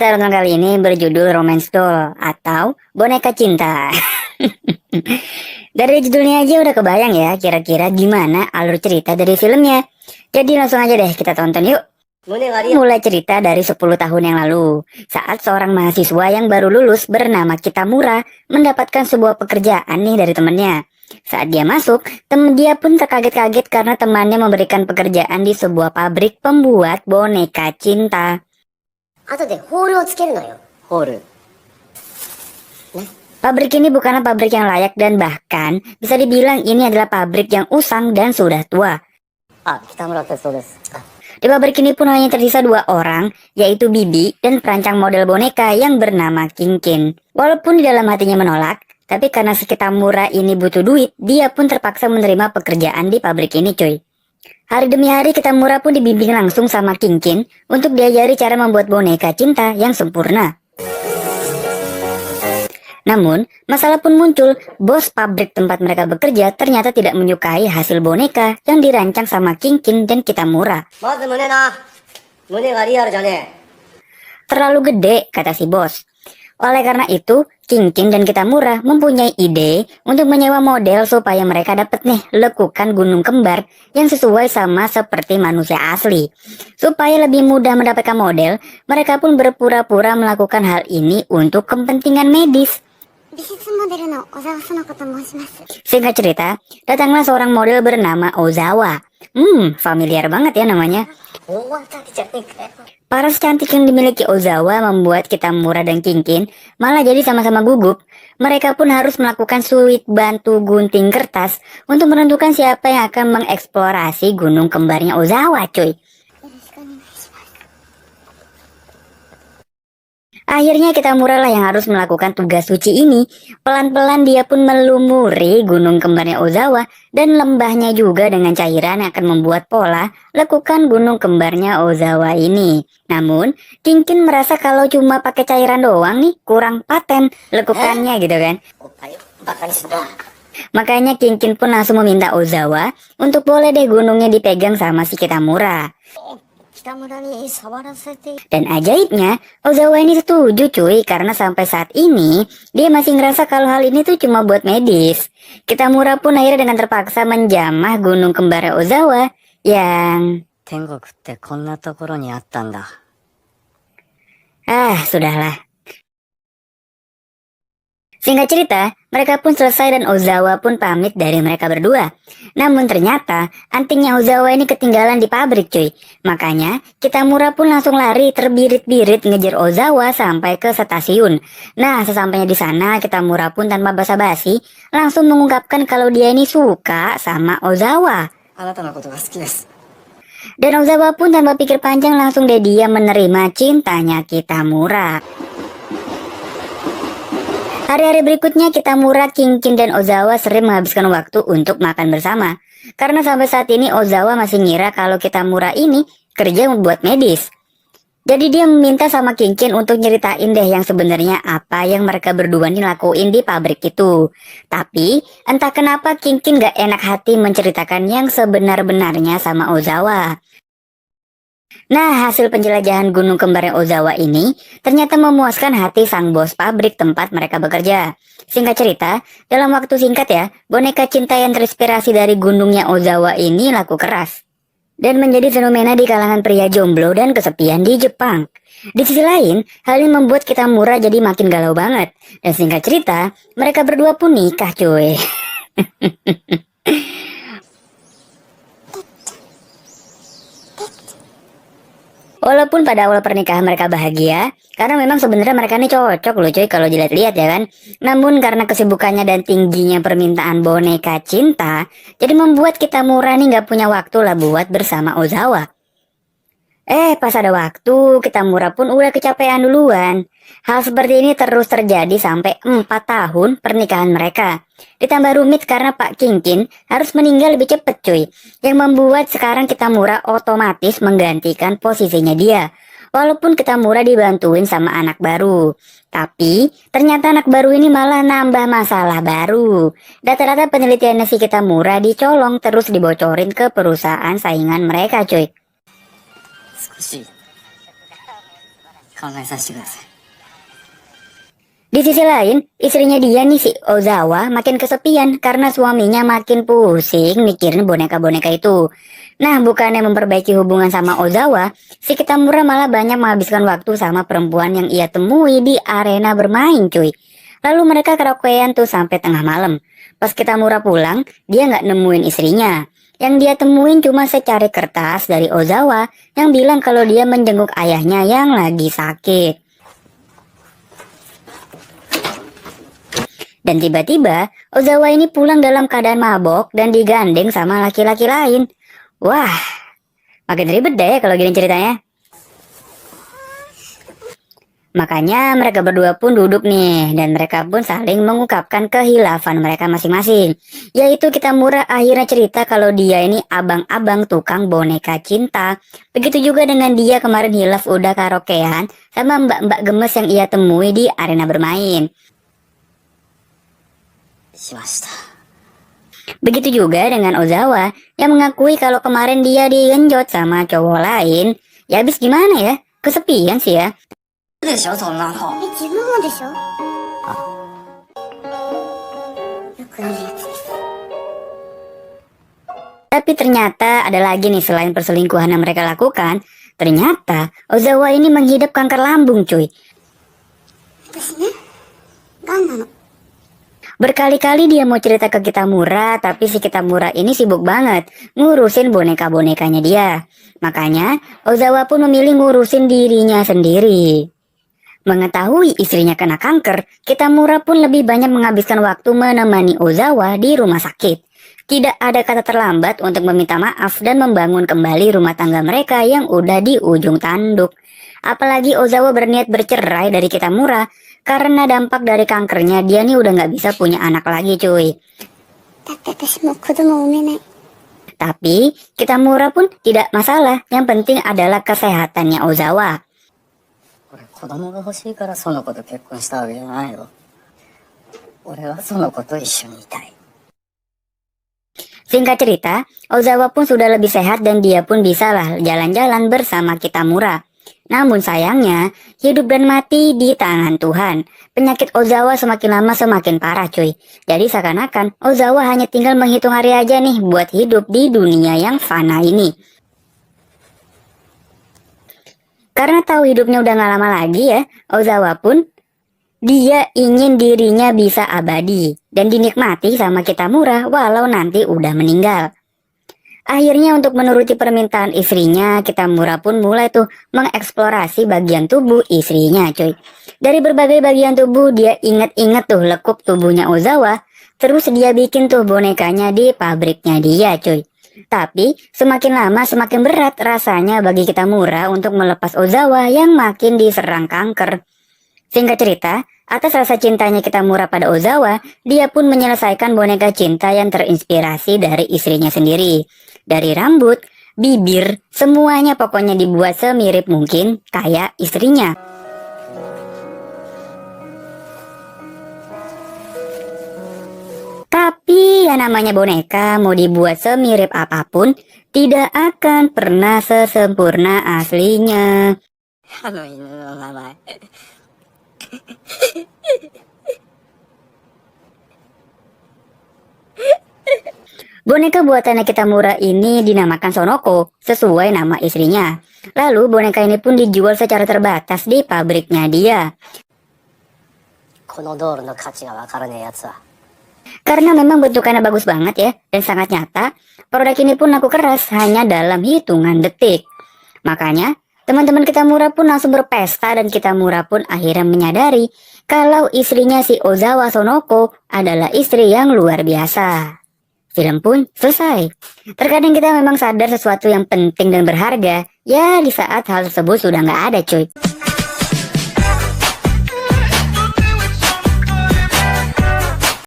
kita nonton kali ini berjudul Romance Doll atau Boneka Cinta. Dari judulnya aja udah kebayang ya kira-kira gimana alur cerita dari filmnya. Jadi langsung aja deh kita tonton yuk. Mulai cerita dari 10 tahun yang lalu, saat seorang mahasiswa yang baru lulus bernama Kitamura mendapatkan sebuah pekerjaan nih dari temannya. Saat dia masuk, dia pun terkaget-kaget karena temannya memberikan pekerjaan di sebuah pabrik pembuat boneka cinta. 後でホールをつけるのよ。ホール。 Pabrik ini bukanlah pabrik yang layak dan bahkan bisa dibilang ini adalah pabrik yang usang dan sudah tua. あ、北村哲夫です。 Di pabrik ini pun hanya tersisa 2 orang, yaitu Bibi dan perancang model boneka yang bernama Kinkin. Walaupun di dalam hatinya menolak, tapi karena si Kitamura ini butuh duit, dia pun terpaksa menerima pekerjaan di pabrik ini cuy. Hari demi hari Kitamura pun dibimbing langsung sama Kinkin untuk diajari cara membuat boneka cinta yang sempurna. Namun, masalah pun muncul. Bos pabrik tempat mereka bekerja ternyata tidak menyukai hasil boneka yang dirancang sama Kinkin dan Kitamura. まず胸な。胸がリアルじゃねえ。 Terlalu gede, kata si bos. Oleh karena itu, Kinkin dan Kitamura mempunyai ide untuk menyewa model supaya mereka dapat nih lekukan gunung kembar yang sesuai sama seperti manusia asli. Supaya lebih mudah mendapatkan model, mereka pun berpura-pura melakukan hal ini untuk kepentingan medis. 美術モデルの小沢園子と申します。 Singkat cerita, datanglah seorang model bernama Ozawa. Familiar banget ya namanya. 大当たりじゃねえかよ。 Paras cantik yang dimiliki Ozawa membuat Kitamura dan Kinkin malah jadi sama-sama gugup. Mereka pun harus melakukan suit bantu gunting kertas untuk menentukan siapa yang akan mengeksplorasi gunung kembarnya Ozawa, cuy. よろしくお願いします。 Akhirnya Kitamura lah yang harus melakukan tugas suci ini. Pelan-pelan dia pun melumuri gunung kembarnya Ozawa dan lembahnya juga dengan cairan yang akan membuat pola lekukan gunung kembarnya Ozawa ini. Namun, Kinkin merasa kalau cuma pakai cairan doang nih kurang paten lekukannya gitu kan. おっぱいバカにすんな。 Makanya Kinkin pun langsung meminta Ozawa untuk boleh deh gunungnya dipegang sama si Kitamura. 北村に触らせて。 Dan ajaibnya, Ozawa ini setuju cuy, karena sampai saat ini, dia masih ngerasa kalau hal ini tuh cuma buat medis. Kitamura pun akhirnya dengan terpaksa menjamah gunung kembar Ozawa yang... 天国ってこんなところにあったんだ。 Sudahlah. Singkat cerita, mereka pun selesai dan Ozawa pun pamit dari mereka berdua. Namun ternyata, antingnya Ozawa ini ketinggalan di pabrik cuy. Makanya, Kitamura pun langsung lari terbirit-birit ngejar Ozawa sampai ke stasiun. Nah, sesampainya di sana, Kitamura pun tanpa basa-basi langsung mengungkapkan kalau dia ini suka sama Ozawa. あなたのことが好きです。 Dan Ozawa pun tanpa pikir panjang langsung deh dia menerima cintanya Kitamura. Hari-hari berikutnya Kitamura, Kinkin, dan Ozawa sering menghabiskan waktu untuk makan bersama. Karena sampai saat ini Ozawa masih ngira kalau Kitamura ini kerja membuat medis. Jadi dia meminta sama Kinkin untuk nyeritain deh yang sebenarnya apa yang mereka berdua nih lakuin di pabrik itu. Tapi entah kenapa Kinkin gak enak hati menceritakan yang sebenar-benarnya sama Ozawa. Nah, hasil penjelajahan gunung kembarnya Ozawa ini ternyata memuaskan hati sang bos pabrik tempat mereka bekerja. Singkat cerita, dalam waktu singkat ya, boneka cinta yang terinspirasi dari gunungnya Ozawa ini laku keras. Dan menjadi fenomena di kalangan pria jomblo dan kesepian di Jepang. Di sisi lain, hal ini membuat Kitamura jadi makin galau banget. Dan singkat cerita, mereka berdua pun nikah cuy. Walaupun pada awal pernikahan mereka bahagia, karena memang sebenarnya mereka ini cocok loh cuy kalau dilihat-lihat ya kan. Namun karena kesibukannya dan tingginya permintaan boneka cinta, jadi membuat Kitamura nih nggak punya waktu lah buat bersama Ozawa. Pas ada waktu, Kitamura pun udah kecapean duluan. Hal seperti ini terus terjadi sampai 4 tahun pernikahan mereka. Ditambah rumit karena Pak Kinkin harus meninggal lebih cepat cuy. Yang membuat sekarang Kitamura otomatis menggantikan posisinya dia. Walaupun Kitamura dibantuin sama anak baru. Tapi ternyata anak baru ini malah nambah masalah baru. Data-data penelitiannya si Kitamura dicolong terus dibocorin ke perusahaan saingan mereka cuy. 少し考えさせてください。 Di sisi lain, istrinya dia nih si Ozawa makin kesepian karena suaminya makin pusing mikirin boneka-boneka itu. Nah, bukannya memperbaiki hubungan sama Ozawa, si Kitamura malah banyak menghabiskan waktu sama perempuan yang ia temui di arena bermain, cuy. Lalu mereka karaokean tuh sampai tengah malam. Pas Kitamura pulang, dia nggak nemuin istrinya. Yang dia temuin cuma secari kertas dari Ozawa yang bilang kalau dia menjenguk ayahnya yang lagi sakit. Dan tiba-tiba, Ozawa ini pulang dalam keadaan mabok dan digandeng sama laki-laki lain. Wah, makin ribet deh kalau gini ceritanya. Makanya mereka berdua pun duduk nih, dan mereka pun saling mengungkapkan kehilafan mereka masing-masing. Yaitu Kitamura akhirnya cerita kalau dia ini abang-abang tukang boneka cinta. Begitu juga dengan dia kemarin hilaf udah karaokean sama mbak-mbak gemes yang ia temui di arena bermain. しました。 Begitu juga dengan Ozawa yang mengakui kalau kemarin dia digenjot sama cowok lain. Ya habis gimana ya? Kesepian sih ya. でしょそんなの。自分もでしょよくあるやつです。 Tapi ternyata ada lagi nih selain perselingkuhan yang mereka lakukan. Ternyata Ozawa ini menghidap kanker lambung, cuy. 私ね、がんなの。 Berkali-kali dia mau cerita ke Kitamura, tapi si Kitamura ini sibuk banget ngurusin boneka-bonekanya dia. Makanya Ozawa pun memilih ngurusin dirinya sendiri. Mengetahui istrinya kena kanker, Kitamura pun lebih banyak menghabiskan waktu menemani Ozawa di rumah sakit. Tidak ada kata terlambat untuk meminta maaf dan membangun kembali rumah tangga mereka yang udah di ujung tanduk. Apalagi Ozawa berniat bercerai dari Kitamura. Karena dampak dari kankernya dia nih udah nggak bisa punya anak lagi, cuy. だって私もう子供産めない。 Tapi Kitamura pun tidak masalah. Yang penting adalah kesehatannya Ozawa. 俺子供が欲しいからその子と結婚したわけじゃないよ。俺はその子と一緒にいたい。 Singkat cerita, Ozawa pun sudah lebih sehat dan dia pun bisa lah jalan-jalan bersama Kitamura. Namun sayangnya, hidup dan mati di tangan Tuhan. Penyakit Ozawa semakin lama semakin parah, cuy. Jadi seakan-akan Ozawa hanya tinggal menghitung hari aja nih buat hidup di dunia yang fana ini. Karena tahu hidupnya udah gak lama lagi ya, Ozawa pun dia ingin dirinya bisa abadi dan dinikmati sama Kitamura walau nanti udah meninggal. Akhirnya untuk menuruti permintaan istrinya, Kitamura pun mulai tuh mengeksplorasi bagian tubuh istrinya, cuy. Dari berbagai bagian tubuh dia inget-inget tuh lekuk tubuhnya Ozawa, terus dia bikin tuh bonekanya di pabriknya dia, cuy. Tapi semakin lama semakin berat rasanya bagi Kitamura untuk melepas Ozawa yang makin diserang kanker. Singkat cerita, atas rasa cintanya Kitamura pada Ozawa, dia pun menyelesaikan boneka cinta yang terinspirasi dari istrinya sendiri. Dari rambut, bibir, semuanya pokoknya dibuat semirip mungkin kayak istrinya. Tapi ya namanya boneka mau dibuat semirip apapun, tidak akan pernah sesempurna aslinya. あの犬の名前。 Boneka buatannya Kitamura ini dinamakan Sonoko, sesuai nama istrinya. Lalu boneka ini pun dijual secara terbatas di pabriknya dia. このドールの価値がわからねえやつは。 Karena memang bentukannya bagus banget ya, dan sangat nyata, produk ini pun laku keras hanya dalam hitungan detik. Makanya, teman-teman Kitamura pun langsung berpesta dan Kitamura pun akhirnya menyadari kalau istrinya si Ozawa Sonoko adalah istri yang luar biasa. Film pun selesai. Terkadang kita memang sadar sesuatu yang penting dan berharga, ya di saat hal tersebut sudah nggak ada, cuy.